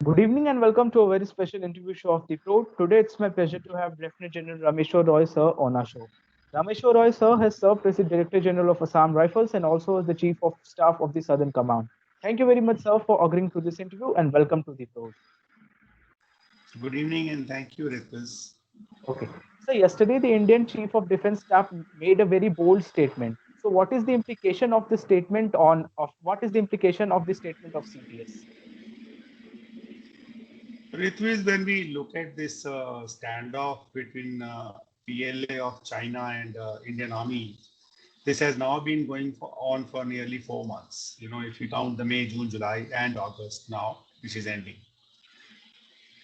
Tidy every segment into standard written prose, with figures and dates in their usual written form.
Good evening and welcome to a very special interview show of the Pro. Today it's my pleasure to have Lieutenant General Rameshwar Roy sir on our show. Rameshwar Roy sir has served as the Director General of Assam Rifles and also as the Chief of Staff of the Southern Command. Thank you very much sir for agreeing to this interview and welcome to the Pro. Good evening and thank you, Ritvas. Okay. So yesterday the Indian Chief of Defence Staff made a very bold statement. So what is the implication of the statement on of what is the implication of the statement of CDS? Ritvas, when we look at this standoff between PLA of China and Indian Army, this has now been on for nearly 4 months. If you count the May, June, July, and August now, which is ending.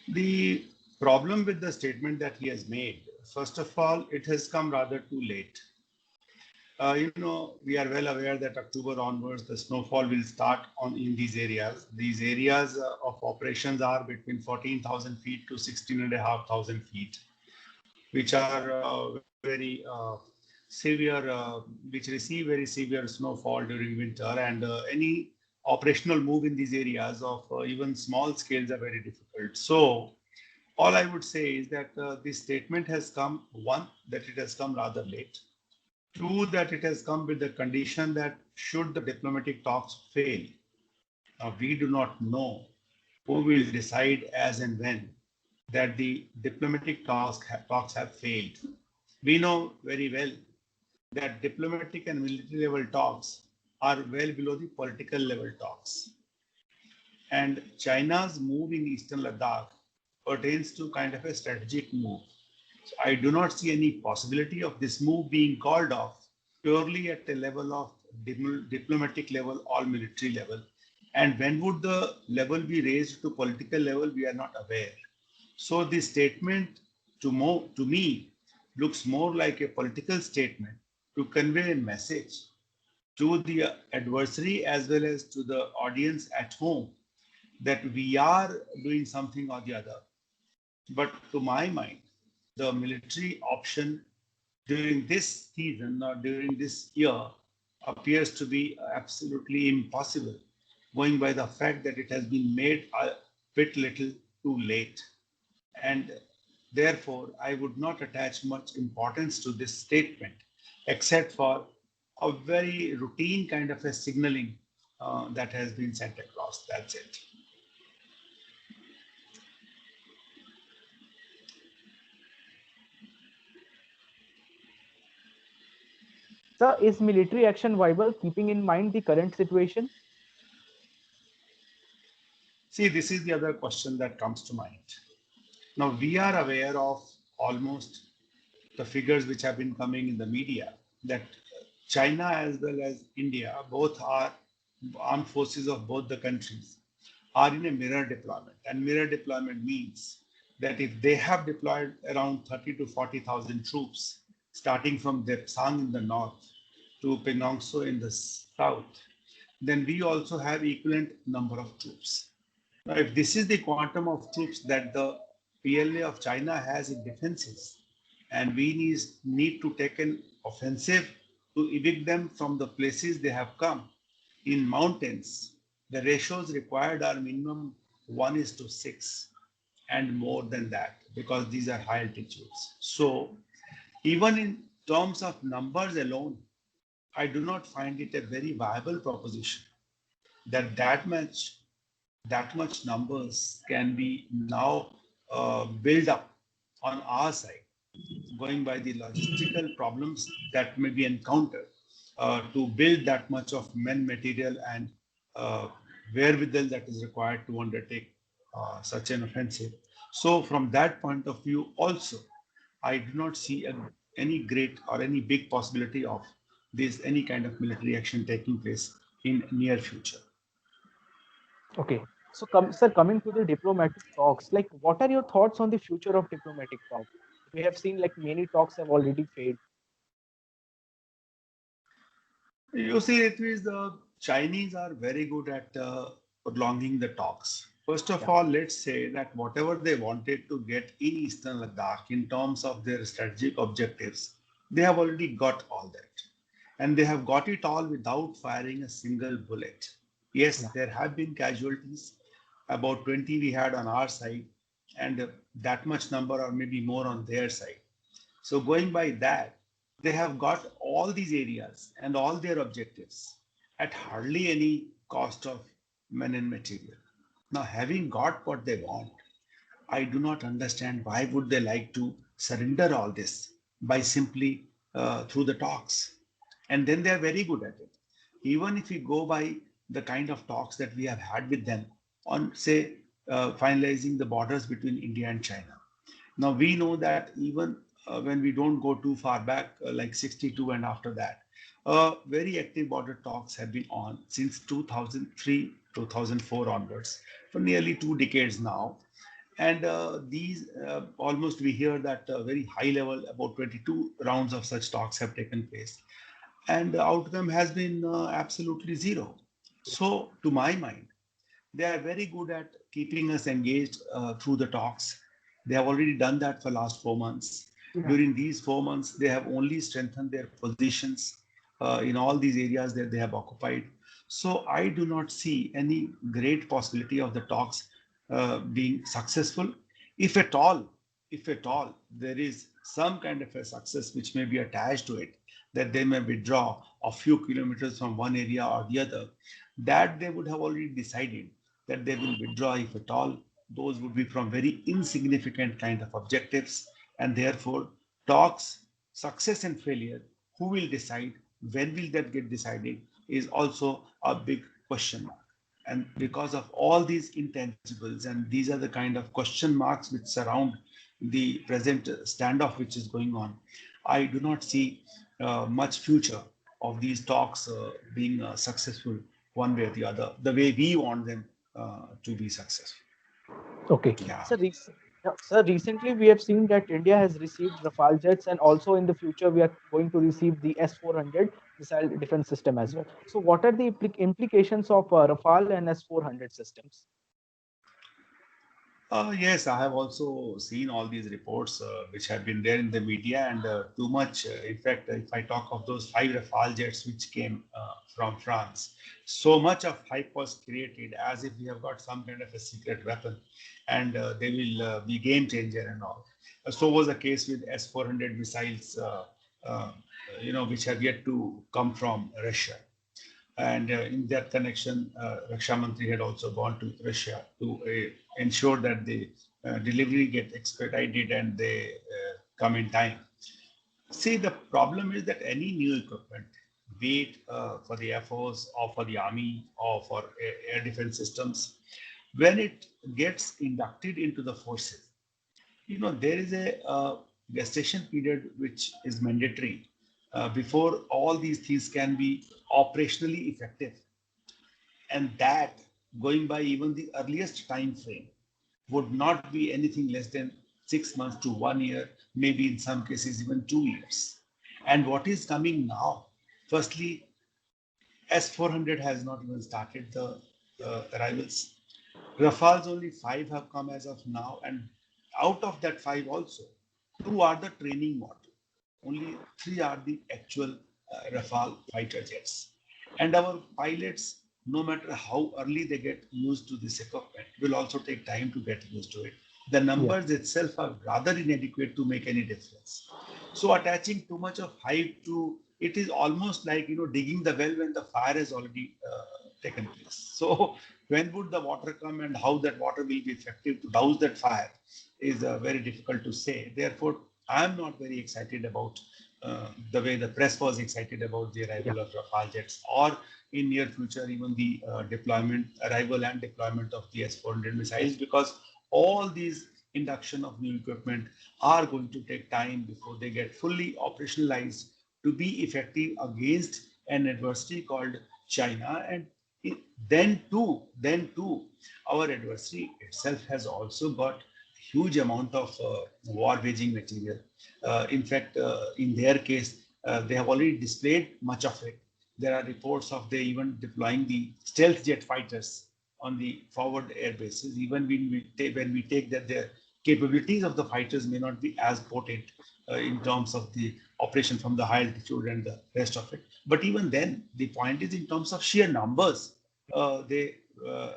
The problem with the statement that he has made, first of all, it has come rather too late. We are well aware that October onwards, the snowfall will start in these areas. These areas of operations are between 14,000 feet to 16,500 feet, which are very severe, which receive very severe snowfall during winter, and any operational move in these areas of even small scales are very difficult. So, all I would say is that this statement has come, one, that it has come rather late. Two, that it has come with the condition that should the diplomatic talks fail, we do not know who will decide as and when that the diplomatic talks have failed. We know very well that diplomatic and military level talks are well below the political level talks. And China's move in Eastern Ladakh pertains to kind of a strategic move. So I do not see any possibility of this move being called off purely at the level of diplomatic level or military level. And when would the level be raised to political level, we are not aware. So the statement to me looks more like a political statement to convey a message to the adversary as well as to the audience at home that we are doing something or the other. But to my mind, the military option during this season or during this year appears to be absolutely impossible, going by the fact that it has been made a bit little too late. And therefore, I would not attach much importance to this statement, except for a very routine kind of a signaling that has been sent across. That's it. Sir, is military action viable keeping in mind the current situation? See, this is the other question that comes to mind. Now, we are aware of almost the figures which have been coming in the media that China as well as India, both are armed forces of both the countries, are in a mirror deployment. And mirror deployment means that if they have deployed around 30 to 40,000 troops, starting from Depsang in the north to Penongso in the south, then we also have equivalent number of troops. Now, if this is the quantum of troops that the PLA of China has in defenses, and we need to take an offensive to evict them from the places they have come in mountains, the ratios required are minimum 1:6 and more than that because these are high altitudes. So even in terms of numbers alone, I do not find it a very viable proposition that that much numbers can be now built up on our side, going by the logistical problems that may be encountered to build that much of men, material, and uh, wherewithal that is required to undertake such an offensive. So, from that point of view, also, I do not see any great or any big possibility of this any kind of military action taking place in near future. Okay. So, sir, coming to the diplomatic talks, like what are your thoughts on the future of diplomatic talks? We have seen like many talks have already failed. You see, it is the Chinese are very good at prolonging the talks. First of Yeah. all, let's say that whatever they wanted to get in Eastern Ladakh in terms of their strategic objectives, they have already got all that. And they have got it all without firing a single bullet. Yes, Yeah. there have been casualties. about 20 we had on our side, and that much number or maybe more on their side. So going by that, they have got all these areas and all their objectives at hardly any cost of men and material. Now, having got what they want, I do not understand why would they like to surrender all this by simply through the talks. And then they are very good at it. Even if we go by the kind of talks that we have had with them on, say, finalizing the borders between India and China. Now we know that even when we don't go too far back, like 62 and after that, very active border talks have been on since 2003, 2004 onwards, for nearly 2 decades now. And these almost we hear that very high level, about 22 rounds of such talks have taken place. And the outcome has been absolutely zero. So, to my mind, they are very good at keeping us engaged through the talks. They have already done that for last 4 months. Yeah. During these 4 months, they have only strengthened their positions in all these areas that they have occupied. So I do not see any great possibility of the talks being successful. If at all, if at all, there is some kind of a success which may be attached to it, that they may withdraw a few kilometers from one area or the other, that they would have already decided that they will withdraw if at all. Those would be from very insignificant kind of objectives, and therefore talks, success and failure, who will decide, when will that get decided, is also a big question mark. And because of all these intangibles, and these are the kind of question marks which surround the present standoff which is going on, I do not see much future of these talks being successful one way or the other, the way we want them to be successful. Okay. Yeah. Sir, recently we have seen that India has received Rafale jets, and also in the future we are going to receive the S-400 missile defense system as well. So, what are the implications of Rafale and S-400 systems? Yes, I have also seen all these reports which have been there in the media, and too much. In fact, if I talk of those 5 Rafale jets which came from France, so much of hype was created as if we have got some kind of a secret weapon, and they will be game changer and all. So was the case with S-400 missiles, uh, which have yet to come from Russia. And in that connection, Raksha Mantri had also gone to Russia to ensure that the delivery get expedited and they come in time. See, the problem is that any new equipment, be it for the Air Force or for the Army or for air defense systems, when it gets inducted into the forces, there is a gestation period which is mandatory before all these things can be operationally effective. And that, going by even the earliest time frame, would not be anything less than 6 months to 1 year, maybe in some cases even 2 years. And what is coming now? Firstly, S-400 has not even started the arrivals. Rafales only 5 have come as of now, and out of that 5 also, 2 are the training model. Only 3 are the actual Rafale fighter jets. And our pilots, no matter how early they get used to this equipment, will also take time to get used to it. The numbers itself are rather inadequate to make any difference. So attaching too much of hype to it is almost like digging the well when the fire has already taken place. So when would the water come and how that water will be effective to douse that fire is very difficult to say. Therefore, I'm not very excited about the way the press was excited about the arrival of Rafale jets, or in near future even the arrival and deployment of the S-400 missiles, because all these induction of new equipment are going to take time before they get fully operationalized to be effective against an adversary called China. And then too, our adversary itself has also got huge amount of war waging material. In fact, in their case, they have already displayed much of it. There are reports of they even deploying the stealth jet fighters on the forward air bases. Even when we take that their capabilities of the fighters may not be as potent in terms of the operation from the high altitude and the rest of it. But even then, the point is in terms of sheer numbers, they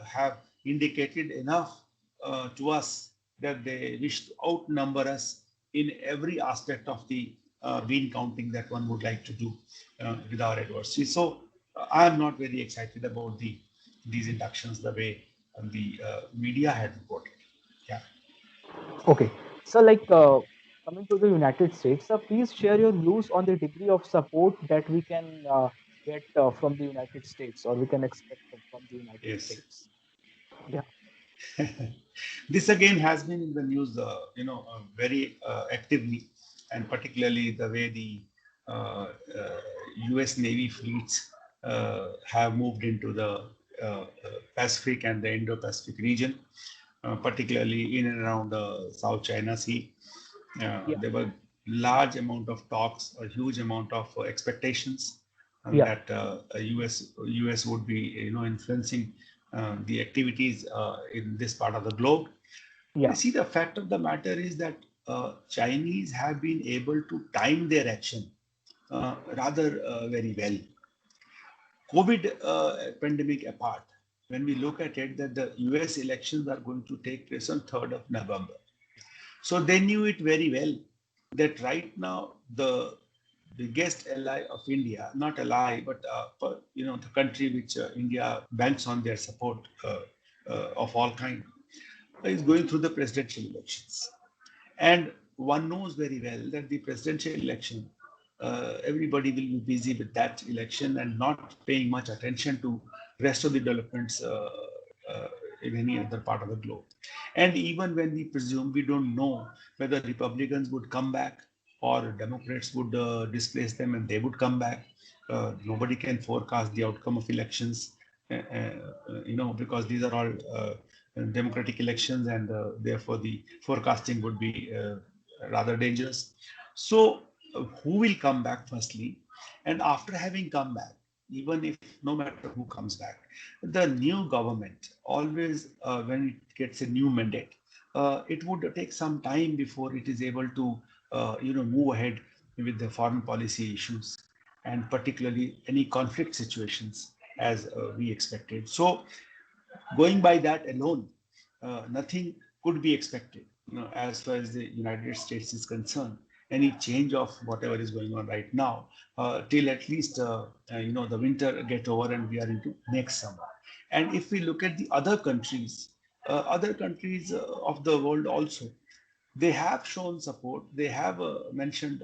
have indicated enough to us that they wish to outnumber us in every aspect of the bean counting that one would like to do with our adversary. So I am not very excited about these inductions the way the media had reported. Yeah. Okay. So, coming to the United States, please share your views on the degree of support that we can get from the United States, or we can expect from the United Yes. States. Yeah. This again has been in the news, very actively, and particularly the way the U.S. Navy fleets have moved into the Pacific and the Indo-Pacific region, particularly in and around the South China Sea. Yeah. There were large amount of talks, a huge amount of expectations Yeah. that US would be influencing the activities in this part of the globe. You Yeah. see, the fact of the matter is that Chinese have been able to time their action rather very well. COVID pandemic apart, when we look at it, that the US elections are going to take place on 3rd of November. So they knew it very well that right now the biggest ally of India, not ally, but the country which India banks on their support of all kind, is going through the presidential elections. And one knows very well that the presidential election, everybody will be busy with that election and not paying much attention to rest of the developments uh, in any other part of the globe. And even when we presume, we don't know whether Republicans would come back or Democrats would displace them and they would come back. Nobody can forecast the outcome of elections, because these are all democratic elections, and therefore the forecasting would be rather dangerous. So, who will come back firstly? And after having come back, even if no matter who comes back, the new government always, when it gets a new mandate, it would take some time before it is able to, move ahead with the foreign policy issues and particularly any conflict situations as we expected. So, going by that alone, nothing could be expected, as far as the United States is concerned. Any change of whatever is going on right now, till at least the winter get over and we are into next summer. And if we look at the other countries of the world also, they have shown support. They have mentioned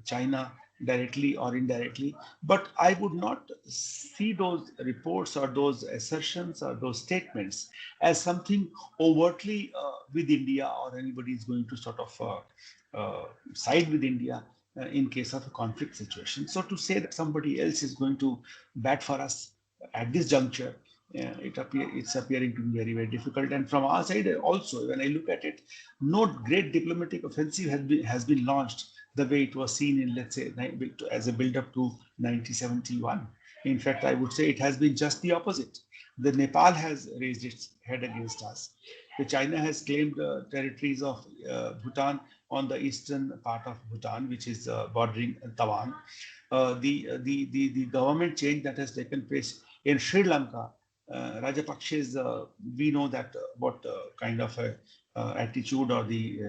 China directly or indirectly, but I would not see those reports or those assertions or those statements as something overtly with India, or anybody is going to sort of side with India in case of a conflict situation. So to say that somebody else is going to bat for us at this juncture, it's appearing to be very, very difficult. And from our side also, when I look at it, no great diplomatic offensive has been launched the way it was seen in, let's say, as a build-up to 1971. In fact, I would say it has been just the opposite. The Nepal has raised its head against us. The China has claimed territories of Bhutan on the eastern part of Bhutan, which is bordering Taiwan. The government change that has taken place in Sri Lanka, Rajapaksa's, we know that what kind of a attitude or the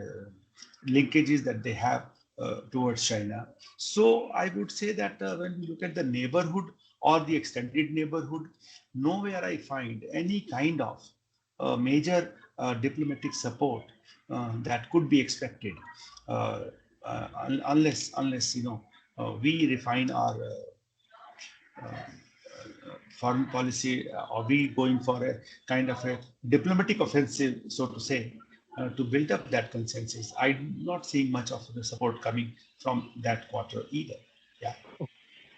linkages that they have towards China. So I would say that when we look at the neighborhood or the extended neighborhood, nowhere I find any kind of major diplomatic support that could be expected, unless we refine our foreign policy, or we going for a kind of a diplomatic offensive, so to say, to build up that consensus. I'm not seeing much of the support coming from that quarter either. Yeah.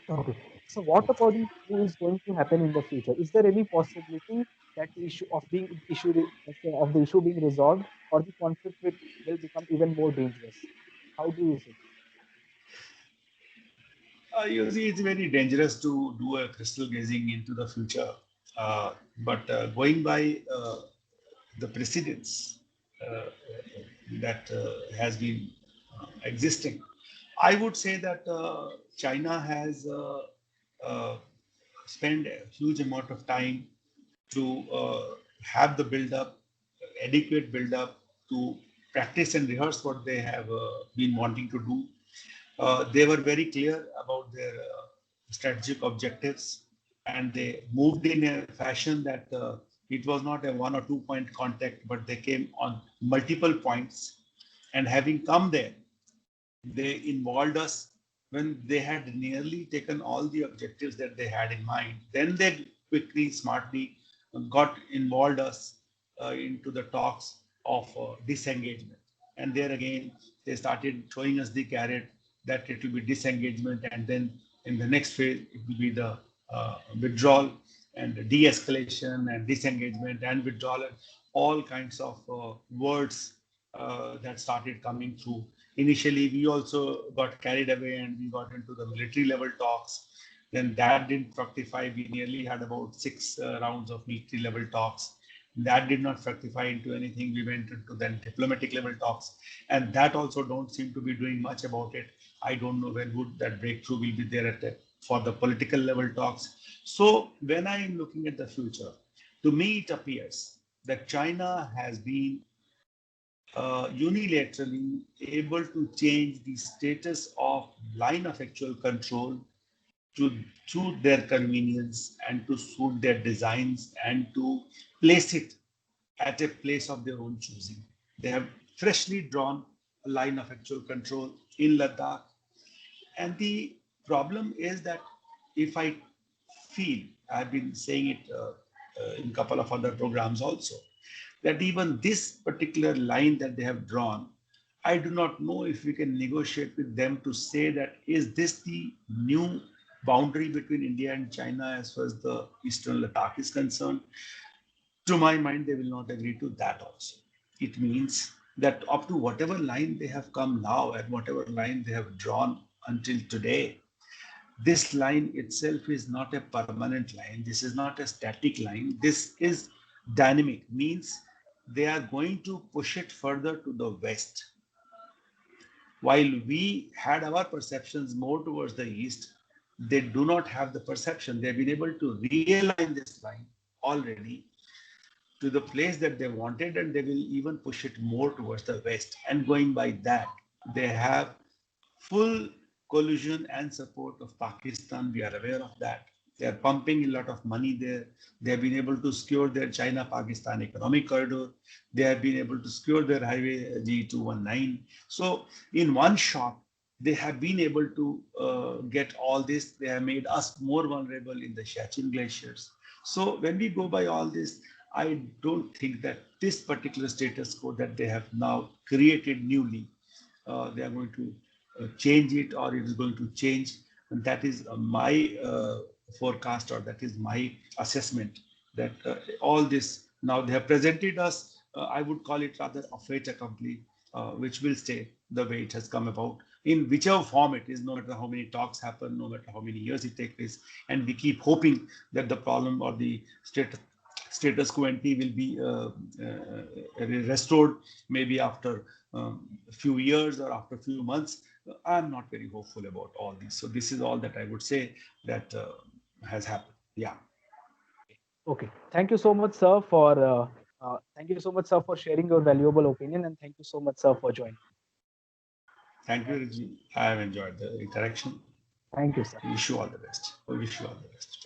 Okay. So, what about the issue is going to happen in the future? Is there any possibility that the issue of being issue of the issue being resolved, or the conflict will become even more dangerous? How do you see? You see, it's very dangerous to do a crystal gazing into the future. But going by the precedents that has been existing, I would say that China has spent a huge amount of time to have the build-up, adequate build-up to practice and rehearse what they have been wanting to do. They were very clear about their strategic objectives, and they moved in a fashion that it was not a 1 or 2 point contact, but they came on multiple points. And having come there, they involved us when they had nearly taken all the objectives that they had in mind. Then they quickly, smartly got involved us into the talks of disengagement. And there again, they started showing us the carrot that it will be disengagement, and then in the next phase, it will be the withdrawal and de-escalation and disengagement and withdrawal, and all kinds of words that started coming through. Initially, we also got carried away and we got into the military level talks. Then that didn't fructify. We nearly had about 6 rounds of military level talks. That did not fructify into anything. We went into then diplomatic level talks, and that also don't seem to be doing much about it. I don't know when would that breakthrough will be there for the political level talks. So when I am looking at the future, to me it appears that China has been unilaterally able to change the status of line of actual control to suit their convenience and to suit their designs and to place it at a place of their own choosing. They have freshly drawn a line of actual control in Ladakh. And the problem is that if I feel, I've been saying it in a couple of other programs also, that even this particular line that they have drawn, I do not know if we can negotiate with them to say that, is this the new boundary between India and China as far as the Eastern Ladakh is concerned? To my mind, they will not agree to that also. It means that up to whatever line they have come now and whatever line they have drawn until today, this line itself is not a permanent line. This is not a static line. This is dynamic, means they are going to push it further to the west. While we had our perceptions more towards the east, they do not have the perception. They've been able to realign this line already to the place that they wanted, and they will even push it more towards the west. And going by that, they have full collusion and support of Pakistan. We are aware of that. They are pumping a lot of money there. They have been able to secure their China-Pakistan economic corridor. They have been able to secure their highway G219. So in one shot, they have been able to get all this. They have made us more vulnerable in the Siachen glaciers. So when we go by all this, I don't think that this particular status quo that they have now created newly, they are going to change it, or it is going to change. And that is my forecast, or that is my assessment, that all this now they have presented us, I would call it rather a fait accompli, which will stay the way it has come about, in whichever form it is, no matter how many talks happen, no matter how many years it takes place. And we keep hoping that the problem or the status quo ante will be restored maybe after a few years or after a few months. I'm not very hopeful about all this. So this is all that I would say that has happened. Yeah. Okay. Thank you so much, sir, for sharing your valuable opinion, and thank you so much, sir, for joining. Thank you, Rijji. I have enjoyed the interaction. Thank you, sir. Wish you all the best. We wish you all the best.